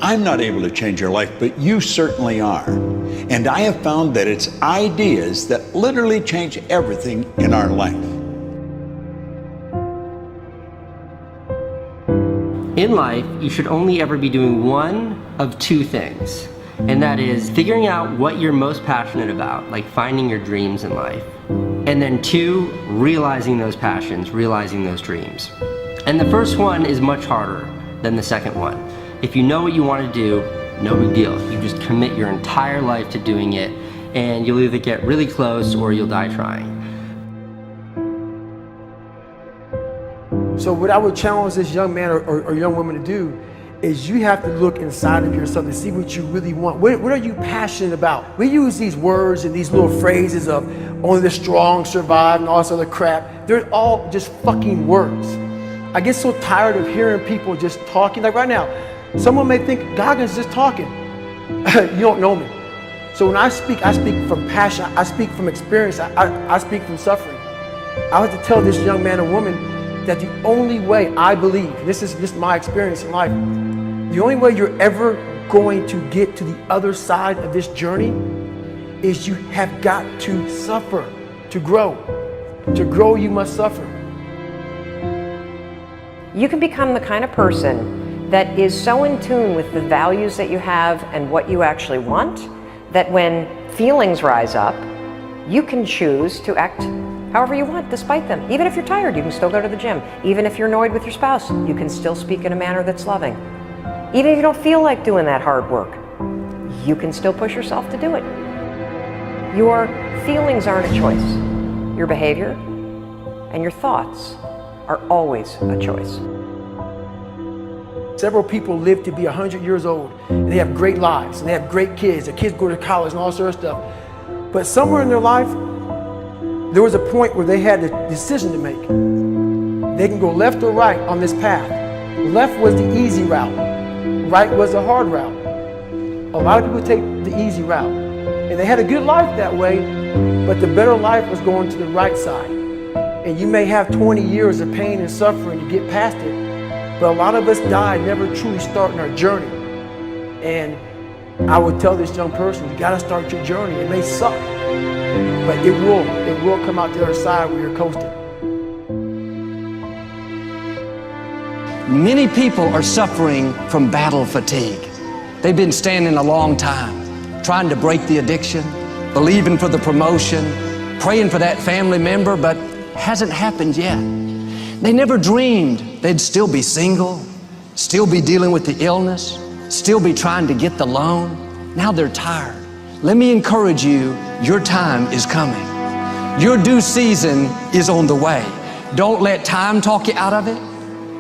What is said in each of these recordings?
I'm not able to change your life, but you certainly are. And I have found that it's ideas that literally change everything in our life. In life, you should only ever be doing one of two things. And that is figuring out what you're most passionate about, like finding your dreams in life. And then two, realizing those passions, realizing those dreams. And the first one is much harder than the second one. If you know what you want to do, no big deal. You just commit your entire life to doing it, and you'll either get really close or you'll die trying. So what I would challenge this young man or young woman to do is you have to look inside of yourself and see what you really want. What are you passionate about? We use these words and these little phrases of only the strong survive and all this other crap. They're all just fucking words. I get so tired of hearing people just talking. Like right now, someone may think Goggins just talking. You don't know me. So when I speak from passion, I speak from experience, I speak from suffering. I have to tell this young man or woman that the only way I believe, this is my experience in life, the only way you're ever going to get to the other side of this journey is you have got to suffer to grow. To grow, you must suffer. You can become the kind of person that is so in tune with the values that you have and what you actually want, that when feelings rise up, you can choose to act however you want despite them. Even if you're tired, you can still go to the gym. Even if you're annoyed with your spouse, you can still speak in a manner that's loving. Even if you don't feel like doing that hard work, you can still push yourself to do it. Your feelings aren't a choice. Your behavior and your thoughts are always a choice. Several people live to be 100 years old, and they have great lives, and they have great kids. Their kids go to college and all sort of stuff. But somewhere in their life, there was a point where they had a decision to make. They can go left or right on this path. Left was the easy route. Right was the hard route. A lot of people take the easy route. And they had a good life that way, but the better life was going to the right side. And you may have 20 years of pain and suffering to get past it, but a lot of us die never truly starting our journey. And I would tell this young person, you gotta start your journey. It may suck, but it will come out the other side where you're coasting. Many people are suffering from battle fatigue. They've been standing a long time, trying to break the addiction, believing for the promotion, praying for that family member, but hasn't happened yet. They never dreamed they'd still be single, still be dealing with the illness, still be trying to get the loan. Now they're tired. Let me encourage you, your time is coming. Your due season is on the way. Don't let time talk you out of it.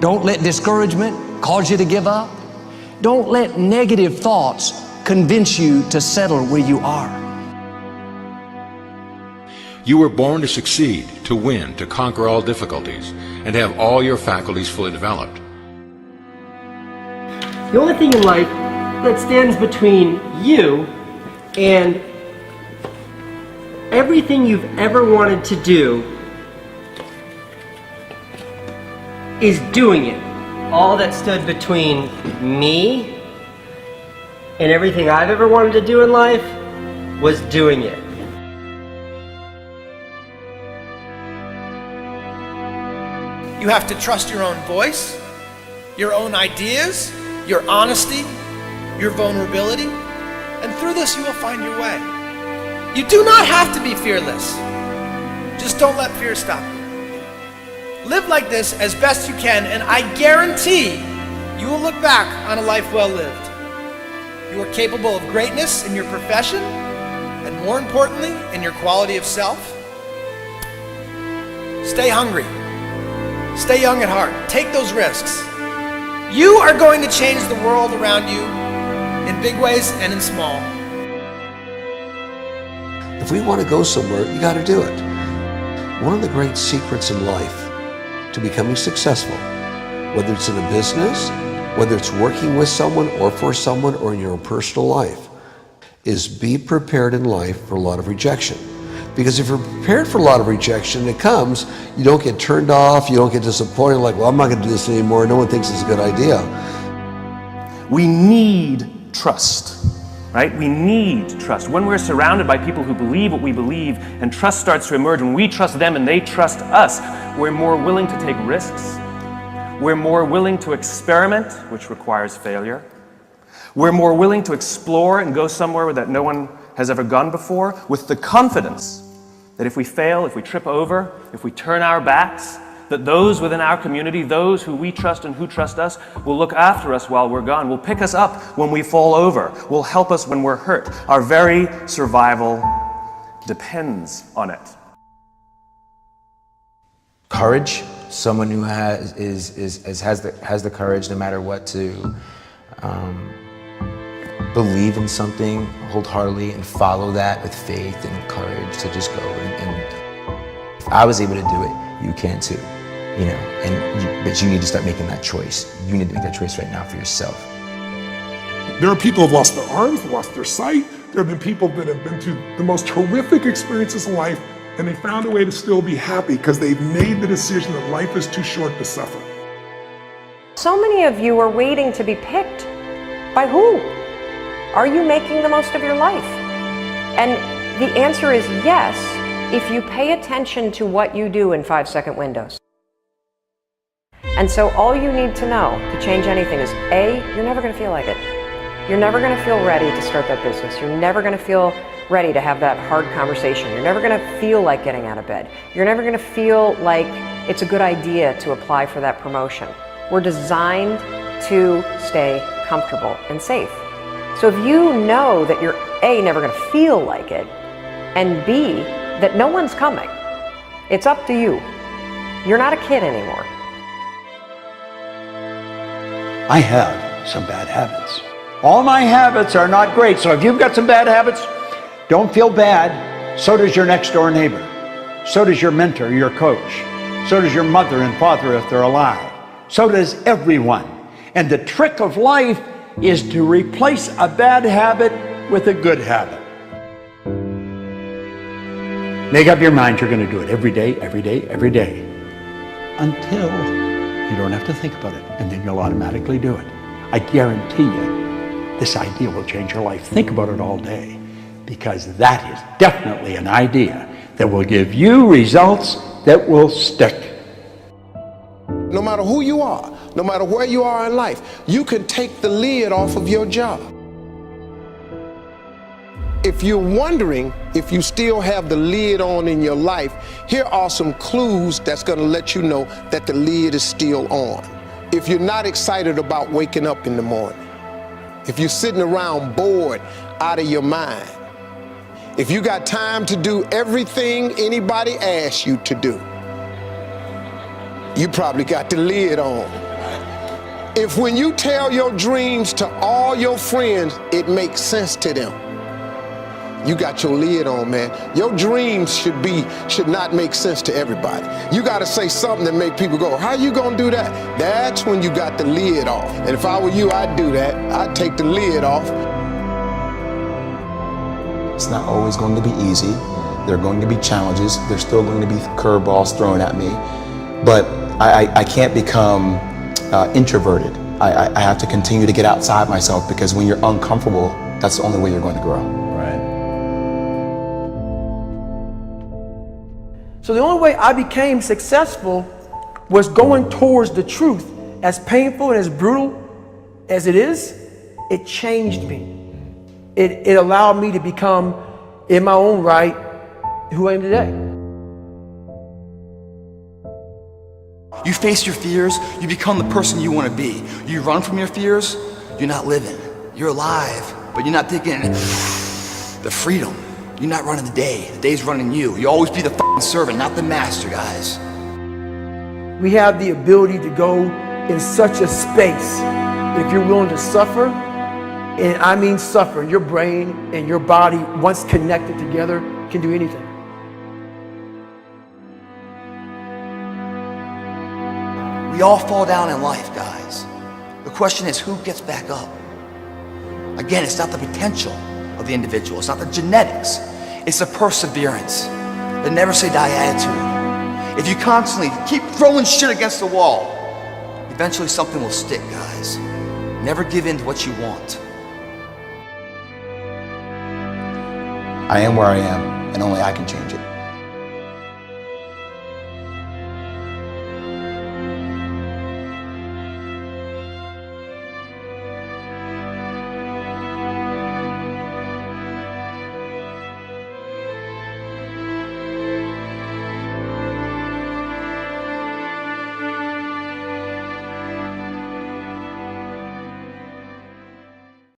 Don't let discouragement cause you to give up. Don't let negative thoughts convince you to settle where you are. You were born to succeed, to win, to conquer all difficulties, and to have all your faculties fully developed. The only thing in life that stands between you and everything you've ever wanted to do is doing it. All that stood between me and everything I've ever wanted to do in life was doing it. You have to trust your own voice, your own ideas, your honesty, your vulnerability, and through this you will find your way. You do not have to be fearless. Just don't let fear stop you. Live like this as best you can, and I guarantee you will look back on a life well lived. You are capable of greatness in your profession, and more importantly, in your quality of self. Stay hungry. Stay young at heart. Take those risks. You are going to change the world around you in big ways and in small. If we want to go somewhere, you got to do it. One of the great secrets in life to becoming successful, whether it's in a business, whether it's working with someone or for someone or in your own personal life, is be prepared in life for a lot of rejection. Because if you're prepared for a lot of rejection, it comes, you don't get turned off, you don't get disappointed, like, well, I'm not going to do this anymore, no one thinks it's a good idea. We need trust, right? We need trust. When we're surrounded by people who believe what we believe and trust starts to emerge, when we trust them and they trust us, we're more willing to take risks. We're more willing to experiment, which requires failure. We're more willing to explore and go somewhere that no one has ever gone before, with the confidence that if we fail, if we trip over, if we turn our backs, that those within our community, those who we trust and who trust us, will look after us while we're gone, will pick us up when we fall over, will help us when we're hurt. Our very survival depends on it. Courage, someone who has the courage no matter what to believe in something wholeheartedly and follow that with faith and courage to just go. And if I was able to do it, you can too. You know, but you need to start making that choice. You need to make that choice right now for yourself. There are people who have lost their arms, lost their sight. There have been people that have been through the most horrific experiences in life, and they found a way to still be happy because they've made the decision that life is too short to suffer. So many of you are waiting to be picked. By who? Are you making the most of your life? And the answer is yes, if you pay attention to what you do in 5-second windows. And so all you need to know to change anything is A, you're never going to feel like it. You're never going to feel ready to start that business. You're never going to feel ready to have that hard conversation. You're never going to feel like getting out of bed. You're never going to feel like it's a good idea to apply for that promotion. We're designed to stay comfortable and safe. So if you know that you're A, never going to feel like it, and B, that no one's coming, it's up to you. You're not a kid anymore. I have some bad habits. All my habits are not great, so if you've got some bad habits, don't feel bad. So does your next door neighbor. So does your mentor, your coach. So does your mother and father if they're alive. So does everyone. And the trick of life is to replace a bad habit with a good habit. Make up your mind you're going to do it every day, every day, every day, until you don't have to think about it, and then you'll automatically do it. I guarantee you, this idea will change your life. Think about it all day, because that is definitely an idea that will give you results that will stick. No matter who you are, no matter where you are in life, you can take the lid off of your job. If you're wondering if you still have the lid on in your life, here are some clues that's going to let you know that the lid is still on. If you're not excited about waking up in the morning, if you're sitting around bored out of your mind, if you got time to do everything anybody asks you to do, you probably got the lid on. If when you tell your dreams to all your friends, it makes sense to them, you got your lid on, man. Your dreams should not make sense to everybody. You got to say something that make people go, how you gonna do that? That's when you got the lid off. And if I were you, I'd do that. I'd take the lid off. It's not always going to be easy. There are going to be challenges. There's still going to be curveballs thrown at me. But I can't become introverted. I have to continue to get outside myself, because when you're uncomfortable, that's the only way you're going to grow. So the only way I became successful was going towards the truth. As painful and as brutal as it is, it changed me. It allowed me to become, in my own right, who I am today. You face your fears, you become the person you want to be. You run from your fears, you're not living. You're alive, but you're not taking the freedom. You're not running the day. The day's running you. You always be the f***ing servant, not the master, guys. We have the ability to go in such a space. If you're willing to suffer, and I mean suffer, your brain and your body, once connected together, can do anything. We all fall down in life, guys. The question is, who gets back up? Again, it's not the potential of the individual. It's not the genetics. It's the perseverance, the never say die attitude. If you constantly keep throwing shit against the wall, eventually something will stick, guys. Never give in to what you want. I am where I am, and only I can change it.